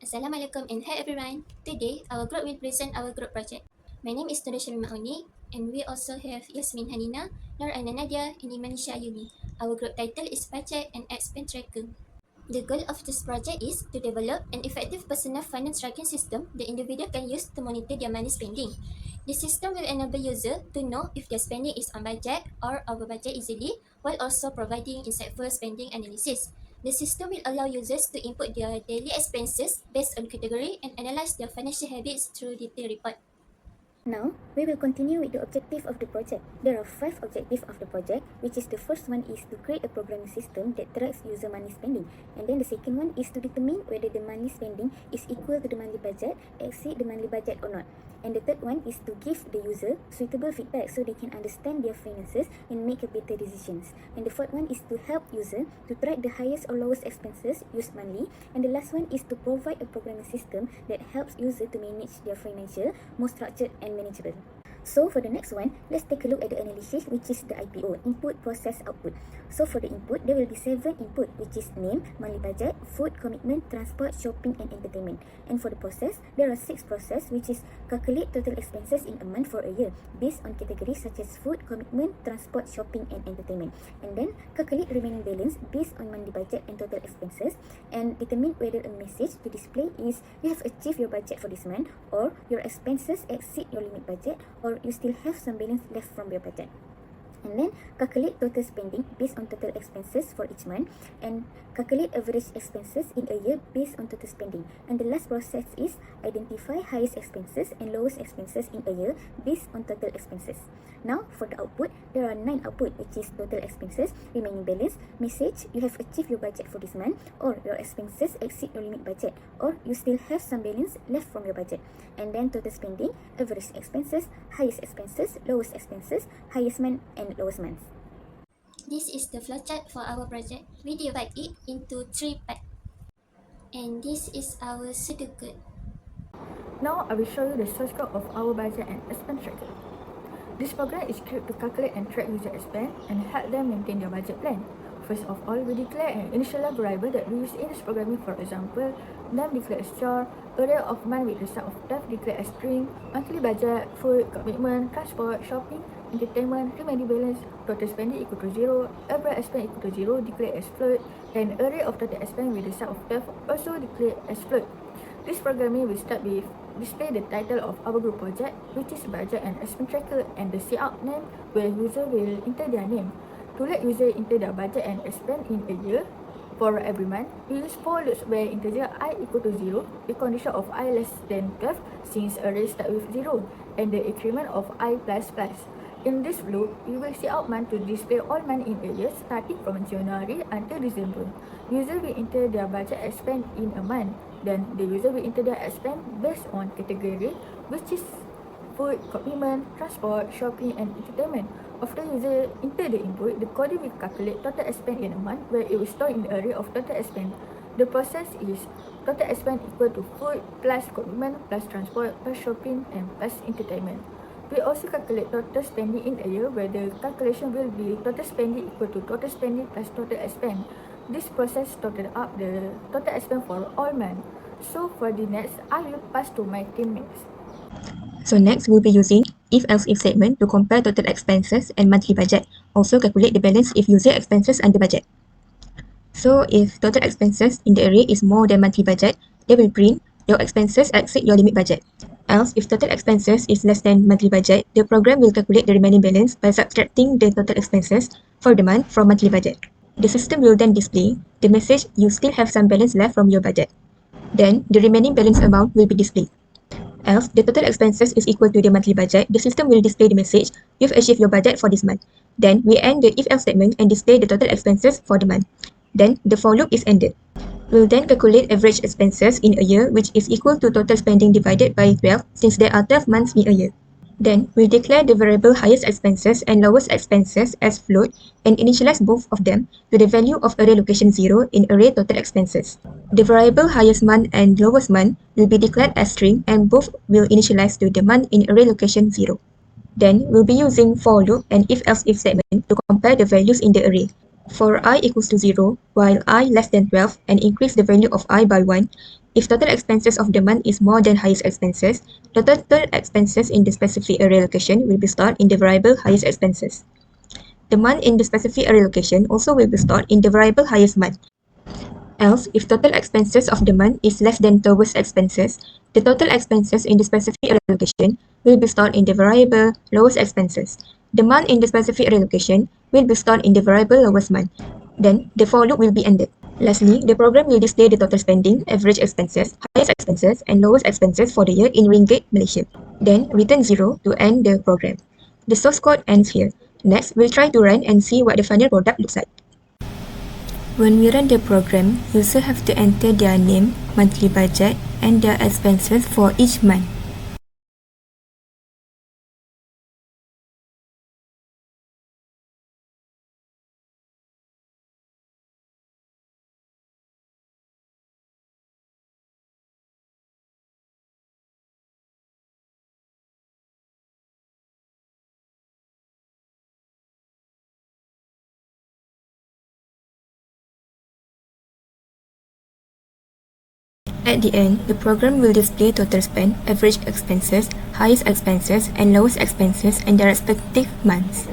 Assalamualaikum and hi everyone. Today, our group will present our group project. My name is Nur Auni and we also have Yasmine, Hanina, Nur Aina Nadia and Imannisya, Ayuni. Our group title is Budget and Expense Tracker. The goal of this project is to develop an effective personal finance tracking system the individual can use to monitor their money spending. The system will enable users to know if their spending is on budget or over budget easily, while also providing insightful spending analysis. The system will allow users to input their daily expenses based on category and analyze their financial habits through detailed report. Now, we will continue with the objective of the project. There are 5 objectives of the project, which is the first one is to create a programming system that tracks user money spending. And then the second one is to determine whether the money spending is equal to the monthly budget, exceed the monthly budget or not. And the third one is to give the user suitable feedback so they can understand their finances and make a better decisions. And the fourth one is to help user to track the highest or lowest expenses used monthly. And the last one is to provide a programming system that helps user to manage their financial more structured and manageable. So for the next one, let's take a look at the analysis, which is the IPO, input, process, output. So for the input, there will be 7 input, which is name, monthly budget, food, commitment, transport, shopping and entertainment. And for the process, there are 6 process, which is calculate total expenses in a month for a year based on categories such as food, commitment, transport, shopping and entertainment. And then calculate remaining balance based on monthly budget and total expenses, and determine whether a message to display is you have achieved your budget for this month, or your expenses exceed your limit budget, or you still have some balance left from your budget. And then calculate total spending based on total expenses for each month, and calculate average expenses in a year based on total spending. And the last process is identify highest expenses and lowest expenses in a year based on total expenses. Now for the output, there are 9 output, which is total expenses, remaining balance, message you have achieved your budget for this month, or your expenses exceed your limit budget, or you still have some balance left from your budget. And then total spending, average expenses, highest expenses, lowest expenses, highest month and lowest months. This is the flowchart for our project. We divide it into 3 parts. And this is our pseudocode. Now I will show you the source code of our budget and expense tracker. This program is created to calculate and track user expense and help them maintain their budget plan. First of all, we declare an initial variable that we use in this programming. For example, name declare as char, area of month with the sum of def declare as string, monthly budget, food, commitment, transport, shopping, entertainment, remaining balance, total spending equal to 0, average expense equal to 0 declare as float, and array of total expense with the sum of def also declare as float. This programming will start with display the title of our group project, which is budget and expense tracker, and the cout name where user will enter their name. To let user enter their budget and expense in a year for every month, we use for loops where integer I equal to 0, the condition of I less than 12 since array start with 0, and the increment of I plus plus. In this loop, we will cout month to display all month in a year starting from January until December. User will enter their budget expense in a month. Then the user will enter their expense based on category, which is food, commitment, transport, shopping and entertainment. After user enter the input, the code will calculate total expense in a month where it will store in the array of total expense. The process is total expense equal to food plus commitment plus transport plus shopping and plus entertainment. We also calculate total spending in a year where the calculation will be total spending equal to total spending plus total expense. This process totaled up the total expense for all months. So for the next, I will pass to my teammates. So next, we'll be using if-else-if statement to compare total expenses and monthly budget. Also calculate the balance if user expenses under budget. So if total expenses in the array is more than monthly budget, they will print your expenses exceed your limit budget. Else, if total expenses is less than monthly budget, the program will calculate the remaining balance by subtracting the total expenses for the month from monthly budget. The system will then display the message you still have some balance left from your budget. Then, the remaining balance amount will be displayed. Else, the total expenses is equal to the monthly budget, the system will display the message, you've achieved your budget for this month. Then, we end the if-else statement and display the total expenses for the month. Then, the for loop is ended. We'll then calculate average expenses in a year, which is equal to total spending divided by 12, since there are 12 months in a year. Then, we'll declare the variable highest expenses and lowest expenses as float and initialize both of them to the value of array location 0 in array total expenses. The variable highest month and lowest month will be declared as string and both will initialize to the month in array location 0. Then, we'll be using for loop and if-else-if statement to compare the values in the array. For I equals to 0, while I less than 12 and increase the value of I by 1, If total expenses of the month is more than highest expenses, the total expenses in the specific area location will be stored in the variable highest expenses. The month in the specific area location also will be stored in the variable highest month. Else, if total expenses of the month is less than lowest expenses, the total expenses in the specific area location will be stored in the variable lowest expenses. The month in the specific area location will be stored in the variable lowest month. Then, the for loop will be ended. Lastly, the program will display the total spending, average expenses, highest expenses, and lowest expenses for the year in Ringgit Malaysia. Then, return 0 to end the program. The source code ends here. Next, we'll try to run and see what the final product looks like. When we run the program, users have to enter their name, monthly budget, and their expenses for each month. At the end, the program will display total spend, average expenses, highest expenses, and lowest expenses in their respective months.